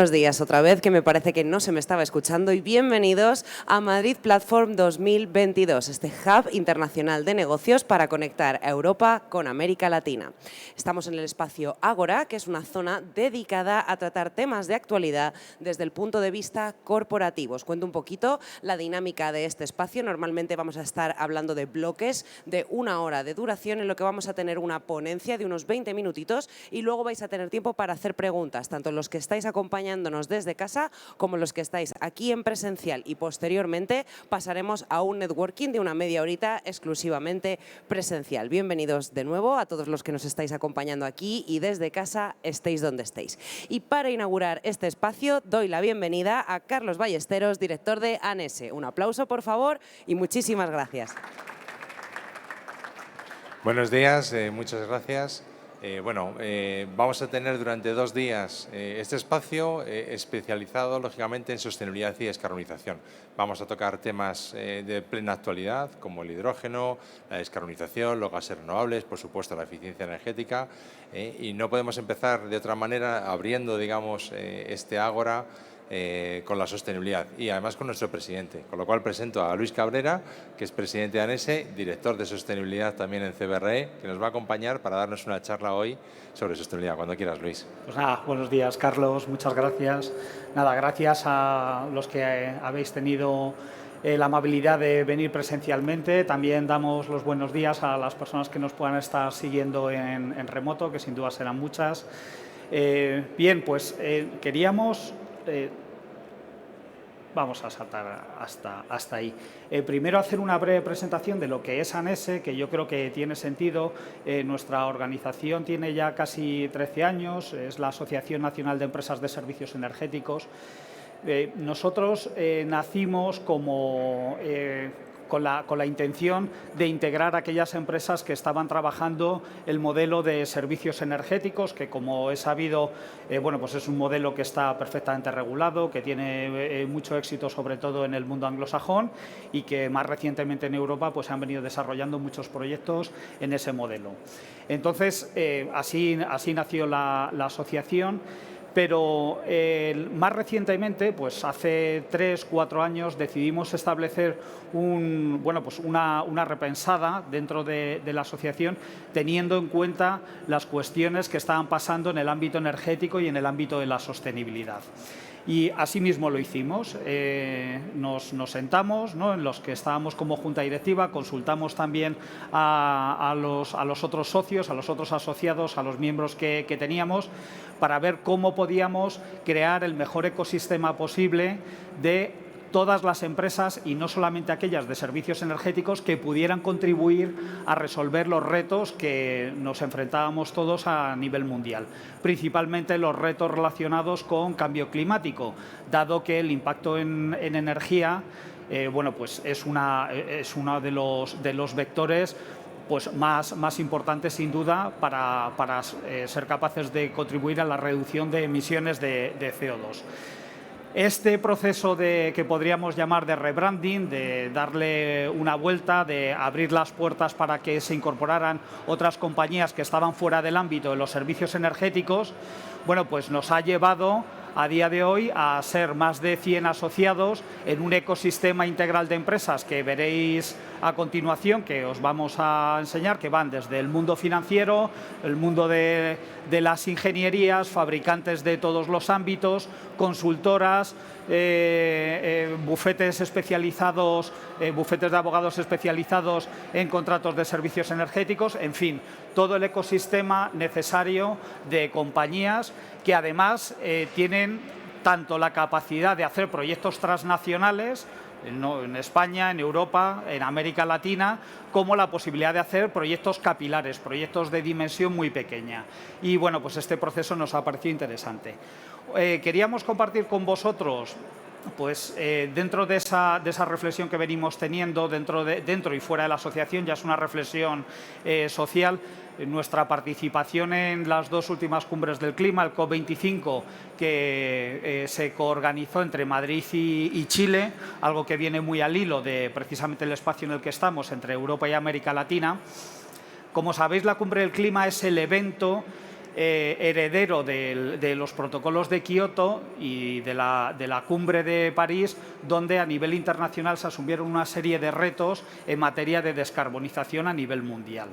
Buenos días otra vez, que me parece que no se me estaba escuchando, y bienvenidos a Madrid Platform 2022, este hub internacional de negocios para conectar a Europa con América Latina. Estamos en el espacio Ágora, que es una zona dedicada a tratar temas de actualidad desde el punto de vista corporativo. Os cuento un poquito la dinámica de este espacio. Normalmente vamos a estar hablando de bloques de 1 hora de duración, en lo que vamos a tener una ponencia de unos 20 minutitos y luego vais a tener tiempo para hacer preguntas, tanto los que estáis acompañándonos desde casa como los que estáis aquí en presencial, y posteriormente pasaremos a un networking de una media horita exclusivamente presencial. Bienvenidos de nuevo a todos los que nos estáis acompañando aquí y desde casa, estéis donde estéis. Y para inaugurar este espacio doy la bienvenida a Carlos Ballesteros, director de ANESE. Un aplauso, por favor, y muchísimas gracias. Buenos días, muchas gracias. Vamos a tener durante 2 días este espacio especializado, lógicamente, en sostenibilidad y descarbonización. Vamos a tocar temas de plena actualidad, como el hidrógeno, la descarbonización, los gases renovables, por supuesto, la eficiencia energética. Y no podemos empezar de otra manera abriendo, digamos, este ágora con la sostenibilidad y además con nuestro presidente. Con lo cual presento a Luis Cabrera, que es presidente de ANESE, director de sostenibilidad también en CBRE, que nos va a acompañar para darnos una charla hoy sobre sostenibilidad. Cuando quieras, Luis. Pues nada, buenos días, Carlos, muchas gracias. Nada, gracias a los que habéis tenido la amabilidad de venir presencialmente. También damos los buenos días a las personas que nos puedan estar siguiendo en remoto, que sin duda serán muchas. Bien, pues queríamos... Vamos a saltar hasta ahí. Primero hacer una breve presentación de lo que es ANESE, que yo creo que tiene sentido. Nuestra organización tiene ya casi 13 años, es la Asociación Nacional de Empresas de Servicios Energéticos. Nosotros nacimos como... Con la intención de integrar a aquellas empresas que estaban trabajando el modelo de servicios energéticos, que, como he sabido, pues es un modelo que está perfectamente regulado, que tiene mucho éxito, sobre todo en el mundo anglosajón, y que más recientemente en Europa pues, han venido desarrollando muchos proyectos en ese modelo. Entonces, así nació la asociación. Pero más recientemente, pues hace 3 o 4 años, decidimos establecer una repensada dentro de la asociación, teniendo en cuenta las cuestiones que estaban pasando en el ámbito energético y en el ámbito de la sostenibilidad. Y así mismo lo hicimos. Nos sentamos, ¿no?, en los que estábamos como junta directiva, consultamos también a los otros socios, a los otros asociados, a los miembros que teníamos, para ver cómo podíamos crear el mejor ecosistema posible de todas las empresas, y no solamente aquellas de servicios energéticos, que pudieran contribuir a resolver los retos que nos enfrentábamos todos a nivel mundial, principalmente los retos relacionados con cambio climático, dado que el impacto en energía pues es uno de los vectores pues más importantes, sin duda, para ser capaces de contribuir a la reducción de emisiones de CO2. Este proceso que podríamos llamar de rebranding, de darle una vuelta, de abrir las puertas para que se incorporaran otras compañías que estaban fuera del ámbito de los servicios energéticos, pues nos ha llevado a día de hoy a ser más de 100 asociados en un ecosistema integral de empresas que veréis a continuación, que os vamos a enseñar, que van desde el mundo financiero, el mundo de las ingenierías, fabricantes de todos los ámbitos, consultoras, bufetes especializados, bufetes de abogados especializados en contratos de servicios energéticos, en fin, todo el ecosistema necesario de compañías que además tienen tanto la capacidad de hacer proyectos transnacionales en España, en Europa, en América Latina, como la posibilidad de hacer proyectos capilares, proyectos de dimensión muy pequeña. Y pues este proceso nos ha parecido interesante. Queríamos compartir con vosotros, pues dentro de esa reflexión que venimos teniendo dentro y fuera de la asociación, ya es una reflexión social, nuestra participación en las 2 últimas cumbres del clima, el COP25, que se coorganizó entre Madrid y Chile, algo que viene muy al hilo de precisamente el espacio en el que estamos, entre Europa y América Latina. Como sabéis, la cumbre del clima es el evento heredero de los protocolos de Kioto y de la cumbre de París, donde a nivel internacional se asumieron una serie de retos en materia de descarbonización a nivel mundial.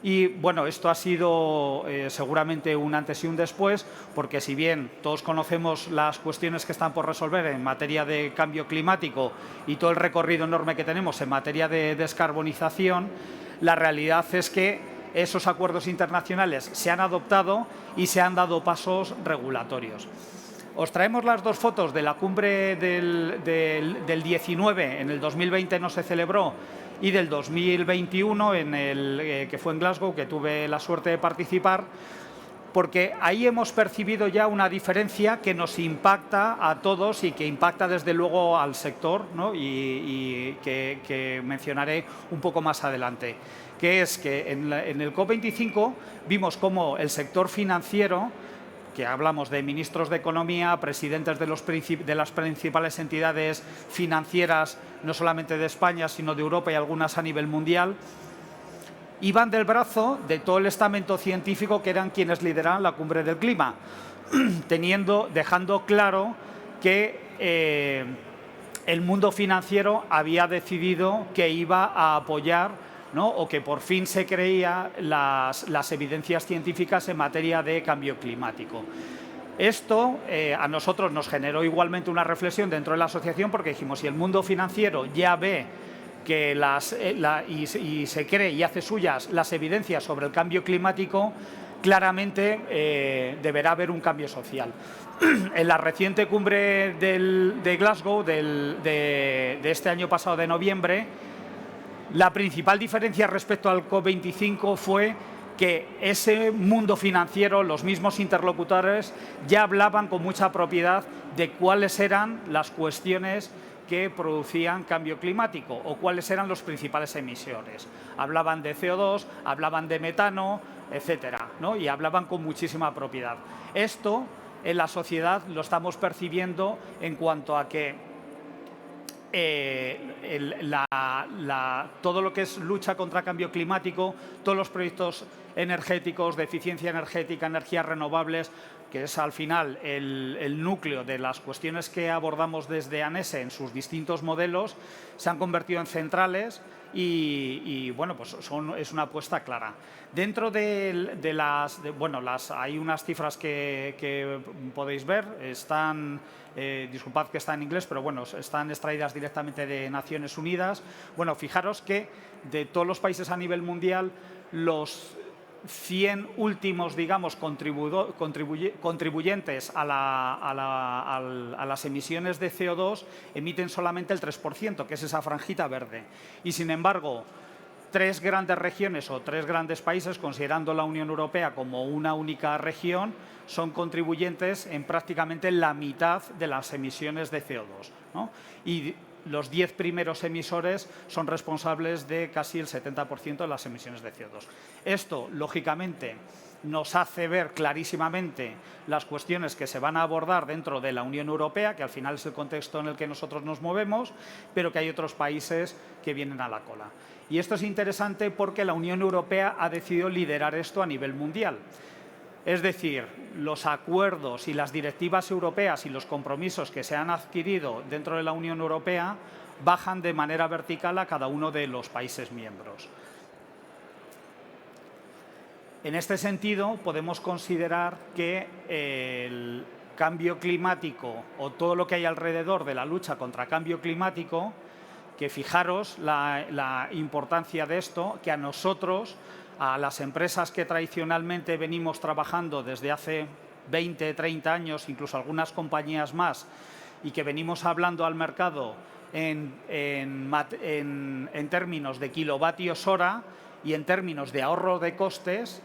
Y bueno, esto ha sido seguramente un antes y un después, porque si bien todos conocemos las cuestiones que están por resolver en materia de cambio climático y todo el recorrido enorme que tenemos en materia de descarbonización, la realidad es que esos acuerdos internacionales se han adoptado y se han dado pasos regulatorios. Os traemos las dos fotos de la cumbre del 19, en el 2020 no se celebró, y del 2021, que fue en Glasgow, que tuve la suerte de participar, porque ahí hemos percibido ya una diferencia que nos impacta a todos y que impacta desde luego al sector, ¿no? y que mencionaré un poco más adelante, que es que en el COP25 vimos cómo el sector financiero, que hablamos de ministros de Economía, presidentes de las principales entidades financieras, no solamente de España, sino de Europa y algunas a nivel mundial, iban del brazo de todo el estamento científico que eran quienes lideraban la cumbre del clima, dejando claro que el mundo financiero había decidido que iba a apoyar, ¿no? O que por fin se creía las evidencias científicas en materia de cambio climático. Esto a nosotros nos generó igualmente una reflexión dentro de la asociación, porque dijimos, si el mundo financiero ya ve que y se cree y hace suyas las evidencias sobre el cambio climático, claramente deberá haber un cambio social. En la reciente cumbre de Glasgow de este año pasado, de noviembre, la principal diferencia respecto al COP25 fue que ese mundo financiero, los mismos interlocutores, ya hablaban con mucha propiedad de cuáles eran las cuestiones que producían cambio climático o cuáles eran los principales emisores. Hablaban de CO2, hablaban de metano, etcétera, ¿no? Y hablaban con muchísima propiedad. Esto en la sociedad lo estamos percibiendo en cuanto a que todo lo que es lucha contra cambio climático, todos los proyectos energéticos de eficiencia energética, energías renovables, que es al final el núcleo de las cuestiones que abordamos desde ANESE en sus distintos modelos, se han convertido en centrales y bueno, pues es una apuesta clara. Dentro hay unas cifras que podéis ver, disculpad que está en inglés, pero bueno, están extraídas directamente de Naciones Unidas. Bueno, fijaros que de todos los países a nivel mundial, los 100 últimos, digamos, contribuyentes a las emisiones de CO2 emiten solamente el 3%, que es esa franjita verde. Y, sin embargo, 3 grandes regiones o 3 grandes países, considerando la Unión Europea como una única región, son contribuyentes en prácticamente la mitad de las emisiones de CO2, ¿no? Y los 10 primeros emisores son responsables de casi el 70% de las emisiones de CO2. Esto, lógicamente, nos hace ver clarísimamente las cuestiones que se van a abordar dentro de la Unión Europea, que al final es el contexto en el que nosotros nos movemos, pero que hay otros países que vienen a la cola. Y esto es interesante porque la Unión Europea ha decidido liderar esto a nivel mundial. Es decir, los acuerdos y las directivas europeas y los compromisos que se han adquirido dentro de la Unión Europea bajan de manera vertical a cada uno de los países miembros. En este sentido, podemos considerar que el cambio climático o todo lo que hay alrededor de la lucha contra cambio climático, que fijaros la importancia de esto, que a nosotros, a las empresas que tradicionalmente venimos trabajando desde hace 20, 30 años, incluso algunas compañías más, y que venimos hablando al mercado en términos de kilovatios hora y en términos de ahorro de costes,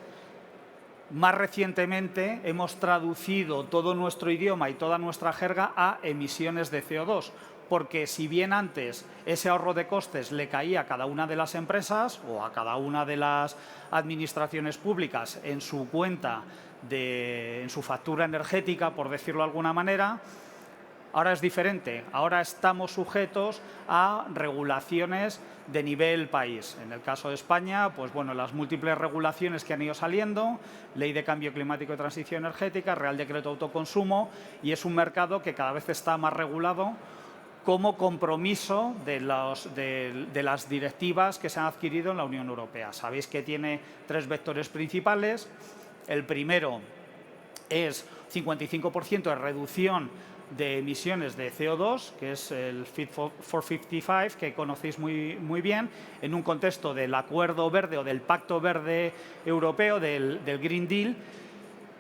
más recientemente hemos traducido todo nuestro idioma y toda nuestra jerga a emisiones de CO2. Porque si bien antes ese ahorro de costes le caía a cada una de las empresas o a cada una de las administraciones públicas en su cuenta, en su factura energética, por decirlo de alguna manera, Ahora es diferente, ahora estamos sujetos a regulaciones de nivel país. En el caso de España, pues bueno, las múltiples regulaciones que han ido saliendo, Ley de Cambio Climático y Transición Energética, Real Decreto de Autoconsumo, y es un mercado que cada vez está más regulado como compromiso de las directivas que se han adquirido en la Unión Europea. Sabéis que tiene 3 vectores principales. El primero es 55% de reducción de emisiones de CO2, que es el Fit for 55, que conocéis muy bien, en un contexto del Acuerdo Verde o del Pacto Verde Europeo, del Green Deal.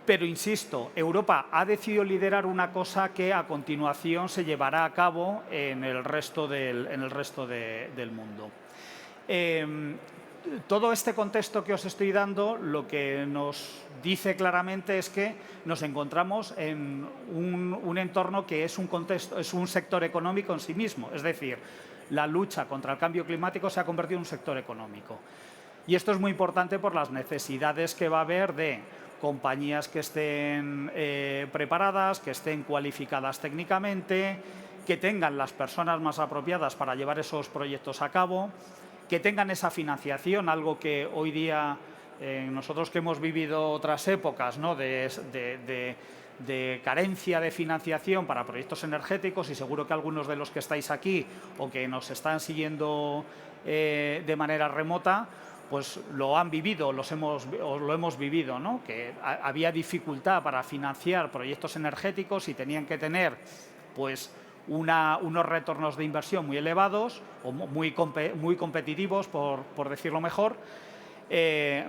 Pero, insisto, Europa ha decidido liderar una cosa que a continuación se llevará a cabo en el resto del mundo. Todo este contexto que os estoy dando lo que nos dice claramente es que nos encontramos en un entorno que es un sector económico en sí mismo. Es decir, la lucha contra el cambio climático se ha convertido en un sector económico. Y esto es muy importante por las necesidades que va a haber de compañías que estén preparadas, que estén cualificadas técnicamente, que tengan las personas más apropiadas para llevar esos proyectos a cabo, que tengan esa financiación, algo que hoy día nosotros que hemos vivido otras épocas, ¿no?, de carencia de financiación para proyectos energéticos, y seguro que algunos de los que estáis aquí o que nos están siguiendo de manera remota, pues lo han vivido, lo hemos vivido, ¿no?, que había dificultad para financiar proyectos energéticos y tenían que tener, pues, unos retornos de inversión muy elevados o muy competitivos, por decirlo mejor.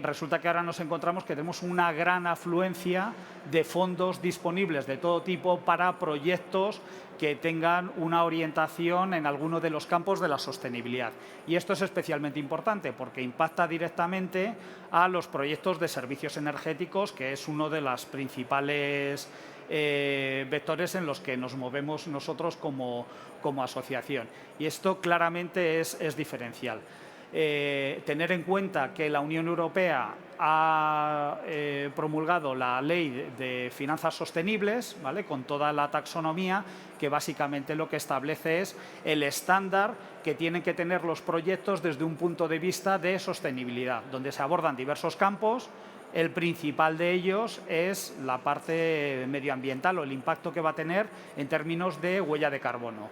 Resulta que ahora nos encontramos que tenemos una gran afluencia de fondos disponibles de todo tipo para proyectos que tengan una orientación en alguno de los campos de la sostenibilidad. Y esto es especialmente importante porque impacta directamente a los proyectos de servicios energéticos, que es uno de los principales vectores en los que nos movemos nosotros como asociación. Y esto claramente es diferencial. Tener en cuenta que la Unión Europea ha promulgado la Ley de Finanzas Sostenibles, ¿vale?, con toda la taxonomía, que básicamente lo que establece es el estándar que tienen que tener los proyectos desde un punto de vista de sostenibilidad, donde se abordan diversos campos. El principal de ellos es la parte medioambiental o el impacto que va a tener en términos de huella de carbono.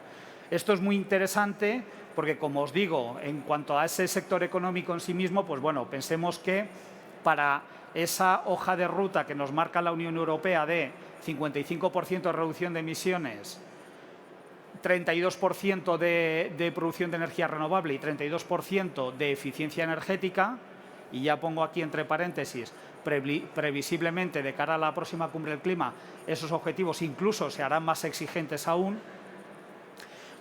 Esto es muy interesante porque, como os digo, en cuanto a ese sector económico en sí mismo, pues bueno, pensemos que para esa hoja de ruta que nos marca la Unión Europea de 55% de reducción de emisiones, 32% de producción de energía renovable y 32% de eficiencia energética, y ya pongo aquí entre paréntesis, previsiblemente de cara a la próxima cumbre del clima, esos objetivos incluso se harán más exigentes aún.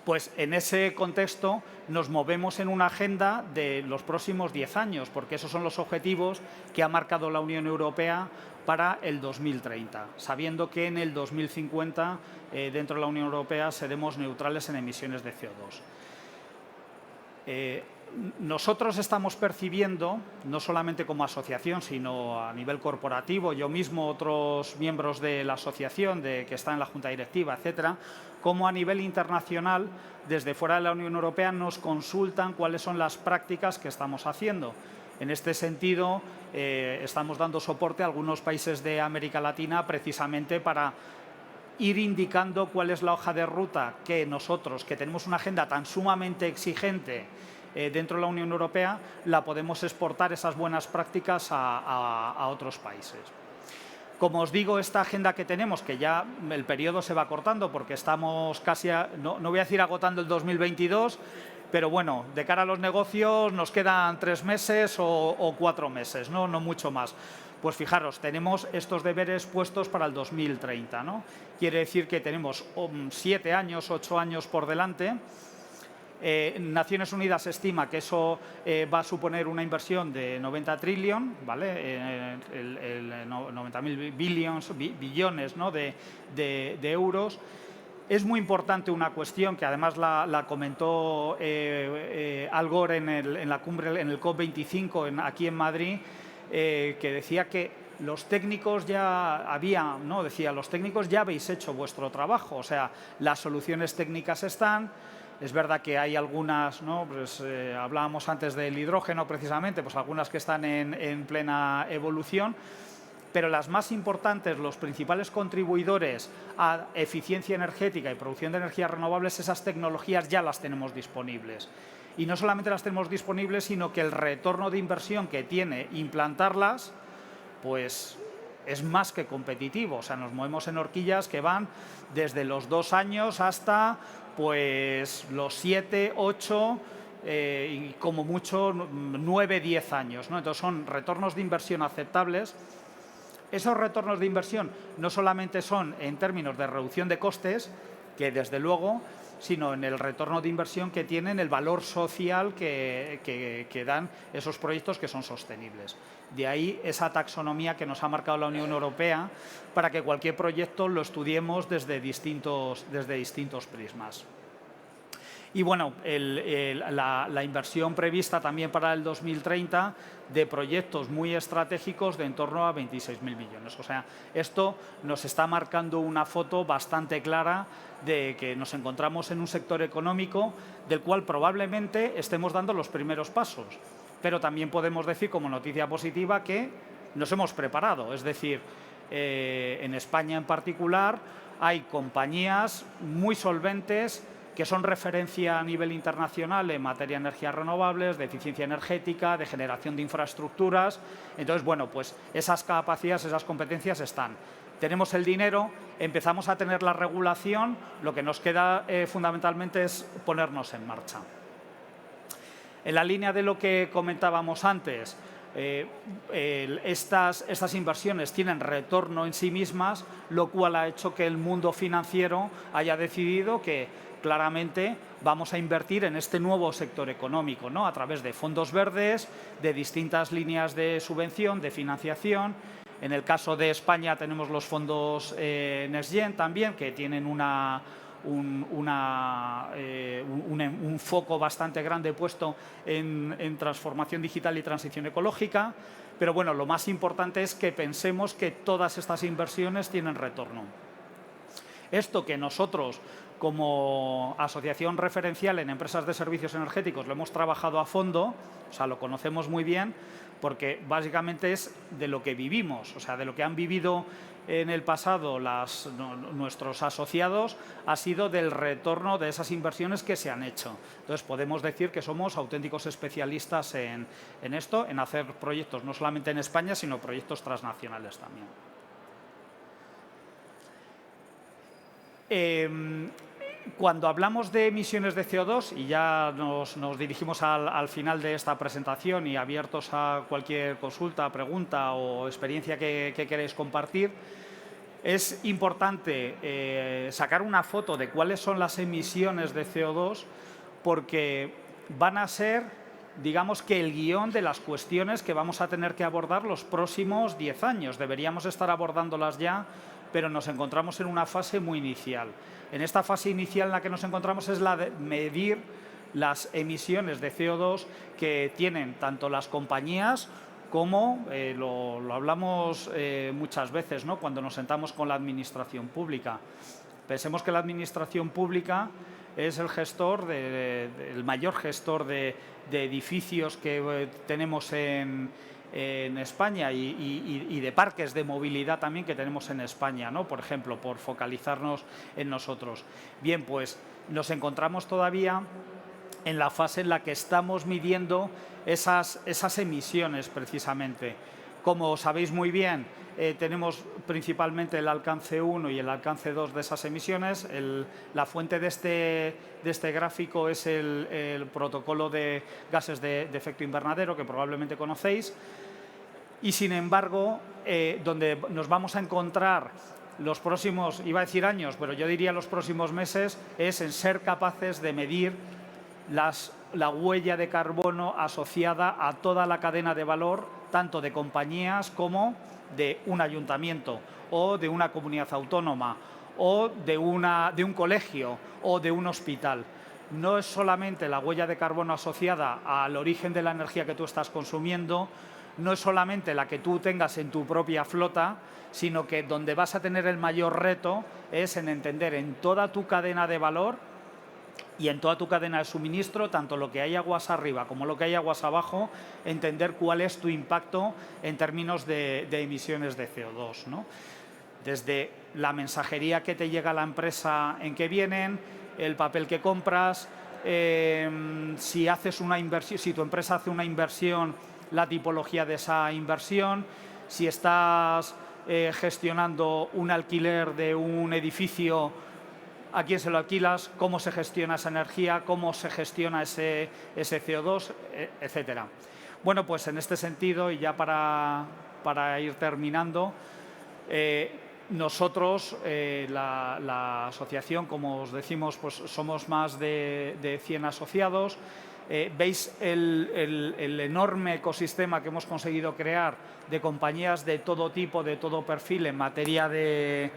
Pues en ese contexto nos movemos en una agenda de los próximos 10 años, porque esos son los objetivos que ha marcado la Unión Europea para el 2030, sabiendo que en el 2050 dentro de la Unión Europea seremos neutrales en emisiones de CO2. Nosotros estamos percibiendo, no solamente como asociación, sino a nivel corporativo, yo mismo, otros miembros de la asociación que están en la Junta Directiva, etcétera, como a nivel internacional, desde fuera de la Unión Europea, nos consultan cuáles son las prácticas que estamos haciendo. En este sentido, estamos dando soporte a algunos países de América Latina precisamente para ir indicando cuál es la hoja de ruta que nosotros, que tenemos una agenda tan sumamente exigente dentro de la Unión Europea, la podemos exportar esas buenas prácticas a otros países. Como os digo, esta agenda que tenemos, que ya el periodo se va cortando porque estamos casi, no voy a decir agotando el 2022, pero bueno, de cara a los negocios nos quedan 3 meses o 4 meses, no mucho más. Pues fijaros, tenemos estos deberes puestos para el 2030, ¿no? Quiere decir que tenemos 7 años, 8 años por delante. Naciones Unidas estima que eso va a suponer una inversión de 90 trillion, ¿vale? 90.000 billones, ¿no?, de euros. Es muy importante una cuestión que además la comentó Al Gore en la cumbre, en el COP25 aquí en Madrid, que decía que los técnicos ya decía, los técnicos ya habéis hecho vuestro trabajo, o sea, las soluciones técnicas están. Es verdad que hay algunas, ¿no? Pues, hablábamos antes del hidrógeno precisamente, pues algunas que están en plena evolución, pero las más importantes, los principales contribuidores a eficiencia energética y producción de energías renovables, esas tecnologías ya las tenemos disponibles. Y no solamente las tenemos disponibles, sino que el retorno de inversión que tiene implantarlas, pues es más que competitivo. O sea, nos movemos en horquillas que van desde los 2 años hasta pues los 7, 8 y como mucho 9, 10 años, ¿no? Entonces son retornos de inversión aceptables. Esos retornos de inversión no solamente son en términos de reducción de costes, que desde luego, sino en el retorno de inversión que tienen, el valor social que dan esos proyectos que son sostenibles. De ahí esa taxonomía que nos ha marcado la Unión Europea para que cualquier proyecto lo estudiemos desde distintos prismas. Y bueno, la inversión prevista también para el 2030 de proyectos muy estratégicos de en torno a 26.000 millones. O sea, esto nos está marcando una foto bastante clara de que nos encontramos en un sector económico del cual probablemente estemos dando los primeros pasos. Pero también podemos decir como noticia positiva que nos hemos preparado. Es decir, en España en particular hay compañías muy solventes que son referencia a nivel internacional en materia de energías renovables, de eficiencia energética, de generación de infraestructuras. Entonces, bueno, pues esas capacidades, esas competencias están. Tenemos el dinero, empezamos a tener la regulación, lo que nos queda fundamentalmente es ponernos en marcha. En la línea de lo que comentábamos antes, estas inversiones tienen retorno en sí mismas, lo cual ha hecho que el mundo financiero haya decidido que claramente vamos a invertir en este nuevo sector económico, ¿no? A través de fondos verdes, de distintas líneas de subvención, de financiación. En el caso de España tenemos los fondos NextGen también, que tienen un foco bastante grande puesto en transformación digital y transición ecológica. Pero bueno, lo más importante es que pensemos que todas estas inversiones tienen retorno. Esto que nosotros, como asociación referencial en empresas de servicios energéticos, lo hemos trabajado a fondo, o sea, lo conocemos muy bien, porque básicamente es de lo que vivimos, o sea, de lo que han vivido en el pasado nuestros asociados, ha sido del retorno de esas inversiones que se han hecho. Entonces, podemos decir que somos auténticos especialistas en esto, en hacer proyectos no solamente en España, sino proyectos transnacionales también. Cuando hablamos de emisiones de CO2, y ya nos dirigimos al final de esta presentación y abiertos a cualquier consulta, pregunta o experiencia que queréis compartir, es importante sacar una foto de cuáles son las emisiones de CO2, porque van a ser, digamos, que el guión de las cuestiones que vamos a tener que abordar los próximos 10 años. Deberíamos estar abordándolas ya, pero nos encontramos en una fase muy inicial. En esta fase inicial en la que nos encontramos es la de medir las emisiones de CO2 que tienen tanto las compañías como, lo hablamos muchas veces, ¿no?, cuando nos sentamos con la administración pública. Pensemos que la administración pública es el gestor, el mayor gestor de edificios que tenemos en España y de parques de movilidad también que tenemos en España, ¿no?, por ejemplo, por focalizarnos en nosotros. Bien, pues nos encontramos todavía en la fase en la que estamos midiendo esas emisiones precisamente. Como sabéis muy bien, tenemos principalmente el alcance 1 y el alcance 2 de esas emisiones. La fuente de este gráfico es el protocolo de gases de efecto invernadero, que probablemente conocéis. Y sin embargo, donde nos vamos a encontrar los próximos, iba a decir años, pero yo diría los próximos meses, es en ser capaces de medir la huella de carbono asociada a toda la cadena de valor, tanto de compañías como de un ayuntamiento o de una comunidad autónoma o de un colegio o de un hospital. No es solamente la huella de carbono asociada al origen de la energía que tú estás consumiendo, no es solamente la que tú tengas en tu propia flota, sino que donde vas a tener el mayor reto es en entender en toda tu cadena de valor y en toda tu cadena de suministro, tanto lo que hay aguas arriba como lo que hay aguas abajo, entender cuál es tu impacto en términos de emisiones de CO2, ¿no? Desde la mensajería que te llega a la empresa en que vienen, el papel que compras, si haces una inversión, si tu empresa hace una inversión, la tipología de esa inversión, si estás gestionando un alquiler de un edificio, a quién se lo alquilas, cómo se gestiona esa energía, cómo se gestiona ese CO2, etcétera. Bueno, pues en este sentido, y ya para ir terminando, nosotros, la asociación, como os decimos, pues somos más de 100 asociados. Veis el enorme ecosistema que hemos conseguido crear de compañías de todo tipo, de todo perfil en materia de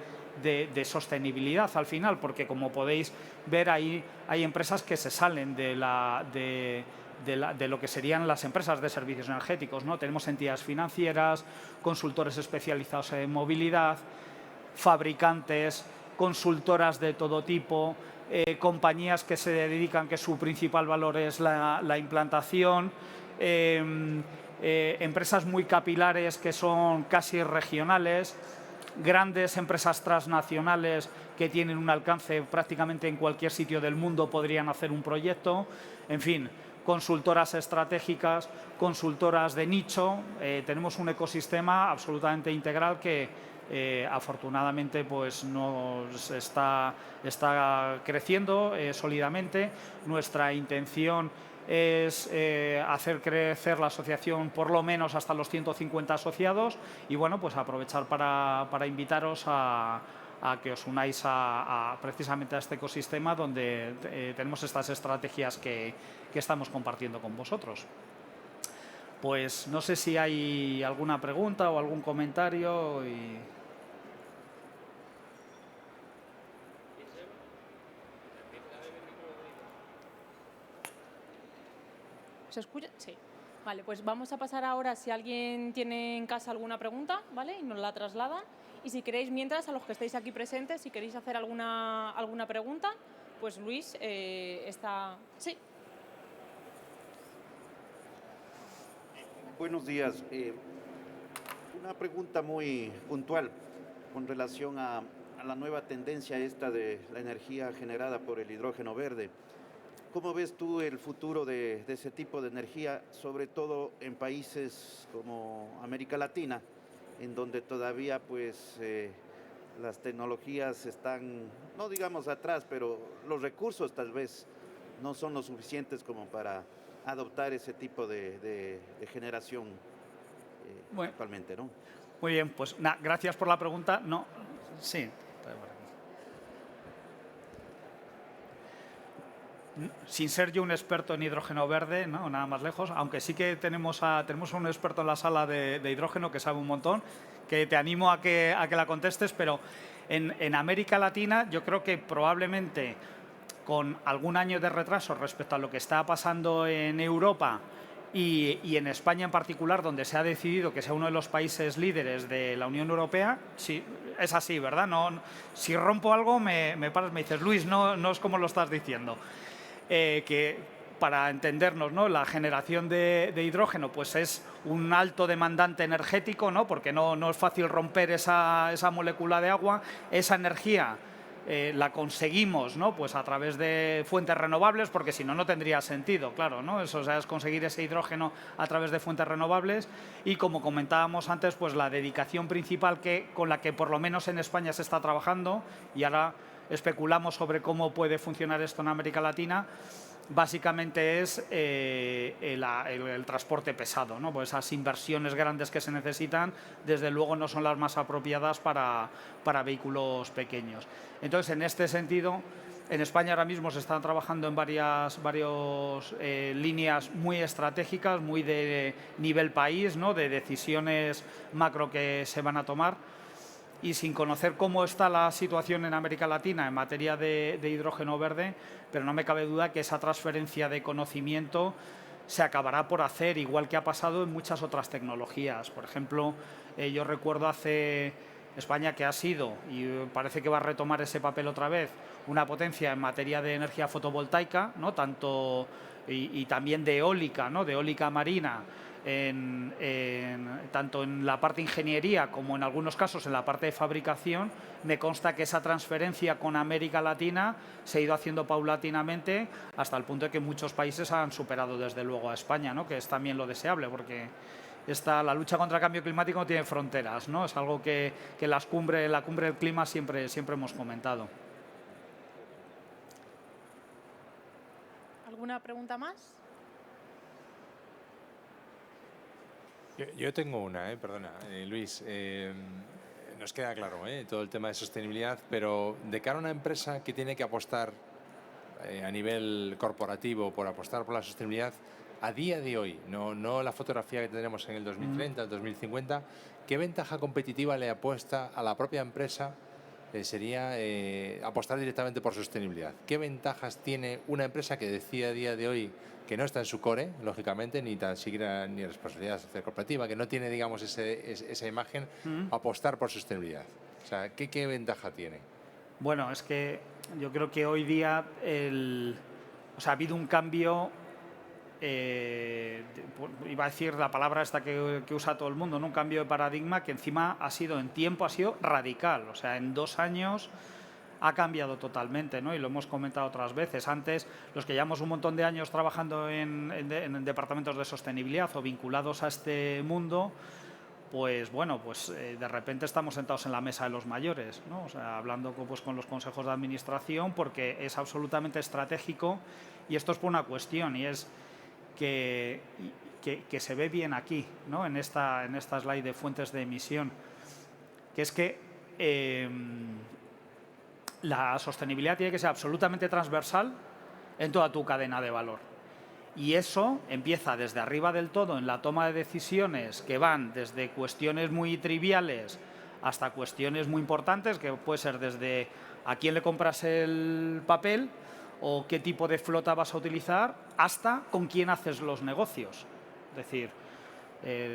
sostenibilidad al final, porque como podéis ver ahí hay empresas que se salen de lo que serían las empresas de servicios energéticos, ¿no? Tenemos entidades financieras, consultores especializados en movilidad, fabricantes, consultoras de todo tipo, compañías que se dedican, que su principal valor es la implantación, empresas muy capilares que son casi regionales, grandes empresas transnacionales que tienen un alcance prácticamente en cualquier sitio del mundo podrían hacer un proyecto, en fin, consultoras estratégicas, consultoras de nicho. Tenemos un ecosistema absolutamente integral que afortunadamente pues nos está creciendo sólidamente. Nuestra intención es hacer crecer la asociación por lo menos hasta los 150 asociados y bueno, pues aprovechar para invitaros a que os unáis precisamente a este ecosistema donde tenemos estas estrategias que estamos compartiendo con vosotros. Pues no sé si hay alguna pregunta o algún comentario. ¿Se escucha? Sí. Vale, pues vamos a pasar ahora si alguien tiene en casa alguna pregunta, ¿vale? Y nos la trasladan. Y si queréis, mientras, a los que estáis aquí presentes, si queréis hacer alguna pregunta, pues Luis está... Sí. Buenos días. Una pregunta muy puntual con relación a la nueva tendencia esta de la energía generada por el hidrógeno verde. ¿Cómo ves tú el futuro de ese tipo de energía, sobre todo en países como América Latina, en donde todavía pues las tecnologías están, no digamos atrás, pero los recursos tal vez no son lo suficientes como para adoptar ese tipo de generación actualmente, ¿no? Muy bien, pues gracias por la pregunta. No, sí. Sin ser yo un experto en hidrógeno verde, ¿no? Nada más lejos, aunque sí que tenemos un experto en la sala de hidrógeno que sabe un montón, que te animo a que la contestes, pero en América Latina yo creo que probablemente con algún año de retraso respecto a lo que está pasando en Europa y en España en particular, donde se ha decidido que sea uno de los países líderes de la Unión Europea, sí, es así, ¿verdad? No, si rompo algo me paras, me dices, Luis, no es como lo estás diciendo. Que para entendernos, ¿no? La generación de hidrógeno pues es un alto demandante energético, ¿no? Porque no es fácil romper esa molécula de agua. Esa energía la conseguimos, ¿no? Pues a través de fuentes renovables, porque si no, no tendría sentido, claro, ¿no? Eso, o sea, es conseguir ese hidrógeno a través de fuentes renovables y, como comentábamos antes, pues la dedicación principal con la que por lo menos en España se está trabajando, y ahora especulamos sobre cómo puede funcionar esto en América Latina, básicamente es el transporte pesado, ¿no? Pues esas inversiones grandes que se necesitan, desde luego no son las más apropiadas para vehículos pequeños. Entonces, en este sentido, en España ahora mismo se están trabajando en varias líneas muy estratégicas, muy de nivel país, ¿no? De decisiones macro que se van a tomar. Y sin conocer cómo está la situación en América Latina en materia de hidrógeno verde, pero no me cabe duda que esa transferencia de conocimiento se acabará por hacer, igual que ha pasado en muchas otras tecnologías. Por ejemplo, yo recuerdo España, que ha sido, y parece que va a retomar ese papel otra vez, una potencia en materia de energía fotovoltaica, ¿no? Tanto y también de eólica, ¿no? De eólica marina, tanto en la parte de ingeniería como en algunos casos en la parte de fabricación. Me consta que esa transferencia con América Latina se ha ido haciendo paulatinamente hasta el punto de que muchos países han superado desde luego a España, ¿no? Que es también lo deseable, porque la lucha contra el cambio climático no tiene fronteras, ¿no? Es algo que la cumbre del clima siempre hemos comentado. ¿Alguna pregunta más? Yo tengo una, perdona, Luis. Nos queda claro todo el tema de sostenibilidad, pero de cara a una empresa que tiene que apostar a nivel corporativo por apostar por la sostenibilidad, a día de hoy, no la fotografía que tendremos en el 2030, el 2050, ¿qué ventaja competitiva le apuesta a la propia empresa? Sería apostar directamente por sostenibilidad. ¿Qué ventajas tiene una empresa que decide a día de hoy que no está en su core, lógicamente, ni tan siquiera ni responsabilidad social corporativa, que no tiene, digamos, esa imagen, apostar por sostenibilidad? O sea, ¿qué ventaja tiene? Bueno, es que yo creo que hoy día ha habido un cambio, iba a decir la palabra esta que usa todo el mundo, ¿no? Un cambio de paradigma que encima ha sido radical. O sea, en 2 años ha cambiado totalmente, ¿no? Y lo hemos comentado otras veces. Antes, los que llevamos un montón de años trabajando en departamentos de sostenibilidad o vinculados a este mundo, pues bueno, de repente estamos sentados en la mesa de los mayores, ¿no? O sea, hablando con los consejos de administración, porque es absolutamente estratégico, y esto es por una cuestión, y es que se ve bien aquí, ¿no? En esta slide de fuentes de emisión, que es que la sostenibilidad tiene que ser absolutamente transversal en toda tu cadena de valor. Y eso empieza desde arriba del todo en la toma de decisiones, que van desde cuestiones muy triviales hasta cuestiones muy importantes, que puede ser desde a quién le compras el papel o qué tipo de flota vas a utilizar, hasta con quién haces los negocios. Es decir,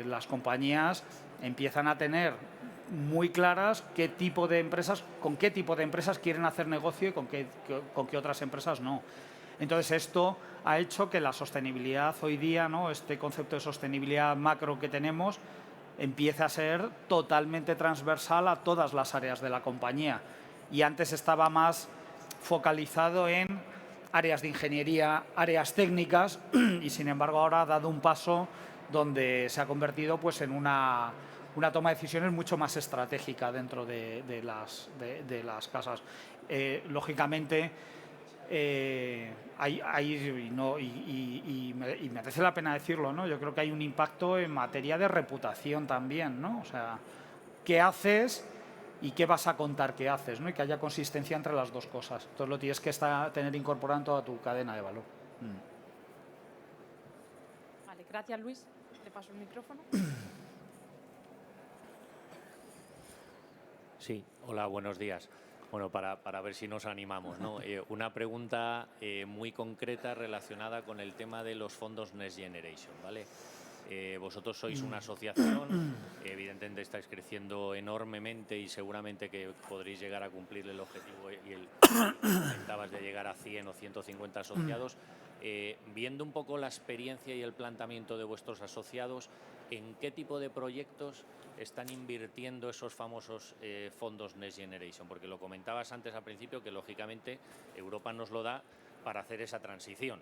las compañías empiezan a tener muy claras con qué tipo de empresas quieren hacer negocio y con qué otras empresas no. Entonces, esto ha hecho que la sostenibilidad hoy día, ¿no? Este concepto de sostenibilidad macro que tenemos, empiece a ser totalmente transversal a todas las áreas de la compañía. Y antes estaba más focalizado en áreas de ingeniería, áreas técnicas, y sin embargo ahora ha dado un paso donde se ha convertido en una toma de decisiones mucho más estratégica dentro de las casas. Lógicamente, y merece la pena decirlo, ¿no? Yo creo que hay un impacto en materia de reputación también, ¿no? O sea, ¿qué haces y qué vas a contar que haces, ¿no? Y que haya consistencia entre las dos cosas. Entonces lo tienes que tener incorporado en toda tu cadena de valor. Vale, gracias, Luis. Le paso el micrófono. Sí, hola, buenos días. Bueno, para ver si nos animamos, ¿no? Una pregunta muy concreta relacionada con el tema de los fondos Next Generation, ¿vale? Vosotros sois una asociación, evidentemente estáis creciendo enormemente y seguramente que podréis llegar a cumplir el objetivo y comentabas de llegar a 100 o 150 asociados. Viendo un poco la experiencia y el planteamiento de vuestros asociados, ¿en qué tipo de proyectos están invirtiendo esos famosos fondos Next Generation? Porque lo comentabas antes al principio que lógicamente Europa nos lo da para hacer esa transición.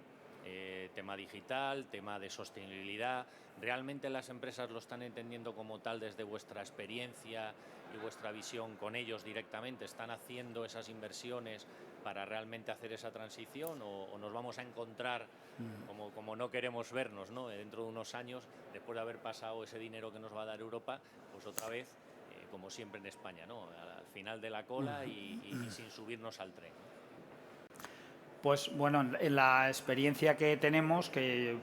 Tema digital, tema de sostenibilidad. ¿Realmente las empresas lo están entendiendo como tal desde vuestra experiencia y vuestra visión con ellos directamente? ¿Están haciendo esas inversiones para realmente hacer esa transición o nos vamos a encontrar, como no queremos vernos, ¿no? Dentro de unos años, después de haber pasado ese dinero que nos va a dar Europa, pues otra vez, como siempre en España, ¿no? Al final de la cola y sin subirnos al tren? Pues bueno, en la experiencia que tenemos, que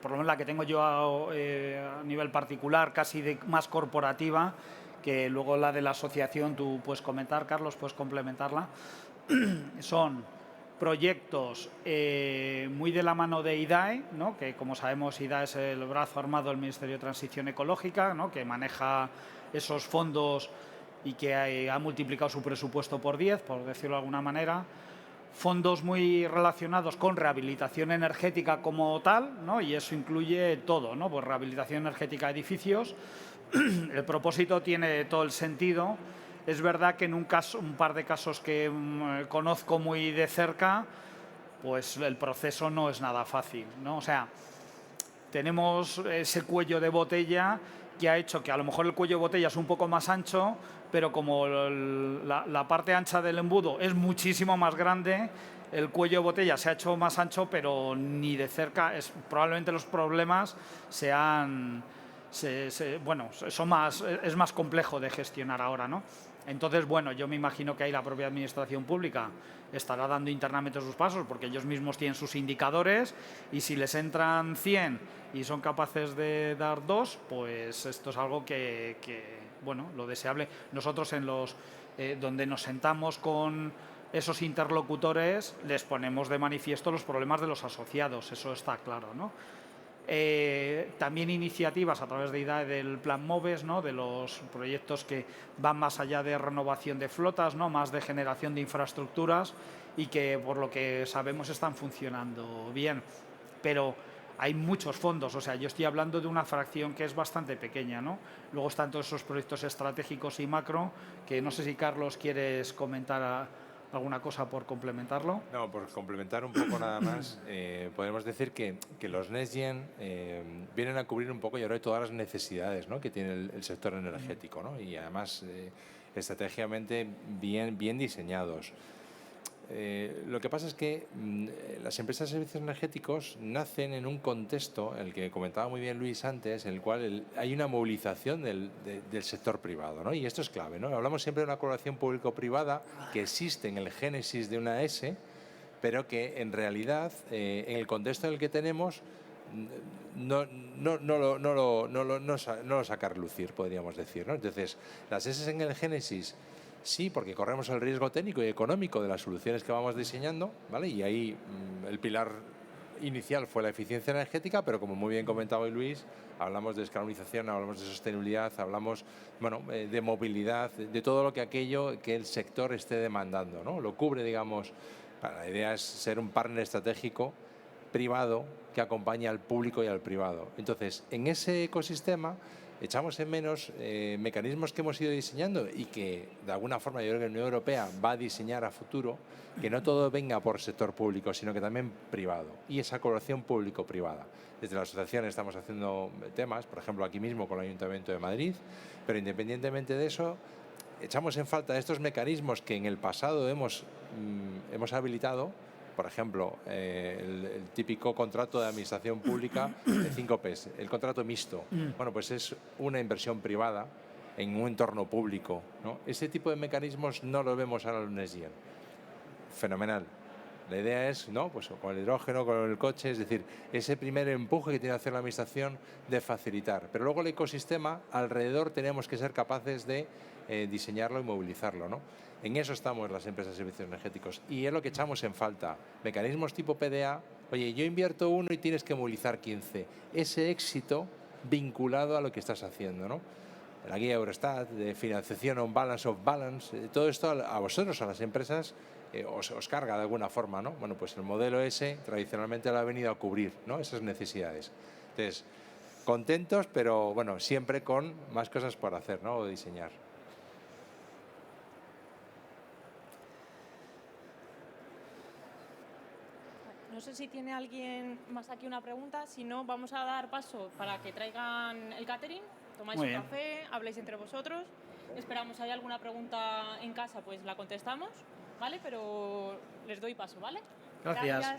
por lo menos la que tengo yo a nivel particular, casi más corporativa, que luego la de la asociación tú puedes comentar, Carlos, puedes complementarla, son proyectos muy de la mano de IDAE, ¿no? Que como sabemos IDAE es el brazo armado del Ministerio de Transición Ecológica, ¿no? Que maneja esos fondos y que ha multiplicado su presupuesto por 10, por decirlo de alguna manera. Fondos muy relacionados con rehabilitación energética como tal, ¿no? Y eso incluye todo, ¿no? Pues rehabilitación energética de edificios. El propósito tiene todo el sentido. Es verdad que en un par de casos que conozco muy de cerca, pues el proceso no es nada fácil, ¿no? O sea, tenemos ese cuello de botella que ha hecho que a lo mejor el cuello de botella es un poco más ancho, pero como la parte ancha del embudo es muchísimo más grande, el cuello de botella se ha hecho más ancho, pero ni de cerca. Probablemente los problemas es más complejo de gestionar ahora, ¿no? Entonces, bueno, yo me imagino que ahí la propia administración pública estará dando internamente sus pasos porque ellos mismos tienen sus indicadores y si les entran 100 y son capaces de dar 2, pues esto es algo que bueno, lo deseable. Nosotros donde nos sentamos con esos interlocutores les ponemos de manifiesto los problemas de los asociados, eso está claro, ¿no? También iniciativas a través de IDAE del Plan MOVES, ¿no? De los proyectos que van más allá de renovación de flotas, ¿no? Más de generación de infraestructuras y que por lo que sabemos están funcionando bien. Pero hay muchos fondos, o sea, yo estoy hablando de una fracción que es bastante pequeña, ¿no? Luego están todos esos proyectos estratégicos y macro, que no sé si Carlos quieres comentar alguna cosa por complementarlo. No, por complementar un poco nada más, podemos decir que los NextGen vienen a cubrir un poco y ahora todas las necesidades, ¿no? Que tiene el sector energético, ¿no? Y además estratégicamente bien diseñados. Lo que pasa es que las empresas de servicios energéticos nacen en un contexto, el que comentaba muy bien Luis antes, en el cual hay una movilización del sector privado, ¿no? Y esto es clave, ¿no? Hablamos siempre de una colaboración público-privada que existe en el génesis de una S, pero que en realidad, en el contexto en el que tenemos, no lo saca a relucir, podríamos decir, ¿no? Entonces, las S en el génesis sí, porque corremos el riesgo técnico y económico de las soluciones que vamos diseñando, ¿vale? Y ahí el pilar inicial fue la eficiencia energética, pero como muy bien comentaba hoy Luis, hablamos de descarbonización, hablamos de sostenibilidad, hablamos, bueno, de movilidad, de todo lo que aquello que el sector esté demandando, ¿no? Lo cubre, digamos. La idea es ser un partner estratégico privado que acompañe al público y al privado. Entonces, en ese ecosistema echamos en menos mecanismos que hemos ido diseñando y que de alguna forma yo creo que la Unión Europea va a diseñar a futuro, que no todo venga por sector público, sino que también privado, y esa colaboración público-privada. Desde la asociación estamos haciendo temas, por ejemplo aquí mismo con el Ayuntamiento de Madrid, pero independientemente de eso, echamos en falta estos mecanismos que en el pasado hemos habilitado. Por ejemplo, el típico contrato de administración pública de 5 Ps, el contrato mixto. Bueno, pues es una inversión privada en un entorno público, ¿no? Ese tipo de mecanismos no lo vemos ahora en el NextGen. Fenomenal. La idea es, ¿no? Pues con el hidrógeno, con el coche, es decir, ese primer empuje que tiene que hacer la administración de facilitar. Pero luego el ecosistema, alrededor tenemos que ser capaces de diseñarlo y movilizarlo, ¿no? En eso estamos las empresas de servicios energéticos y es lo que echamos en falta. Mecanismos tipo PDA, oye, yo invierto 1 y tienes que movilizar 15. Ese éxito vinculado a lo que estás haciendo, ¿no? La guía Eurostat de financiación on balance of balance, todo esto a vosotros, a las empresas, os carga de alguna forma, ¿no? Bueno, pues el modelo S tradicionalmente lo ha venido a cubrir, ¿no? Esas necesidades. Entonces, contentos, pero bueno, siempre con más cosas por hacer, ¿no? O diseñar. No sé si tiene alguien más aquí una pregunta, si no vamos a dar paso para que traigan el catering, tomáis un café, habléis entre vosotros, esperamos si hay alguna pregunta en casa pues la contestamos, ¿vale? Pero les doy paso, ¿vale? Gracias.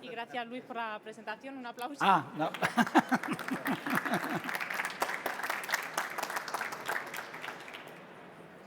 Y gracias Luis por la presentación, un aplauso. No.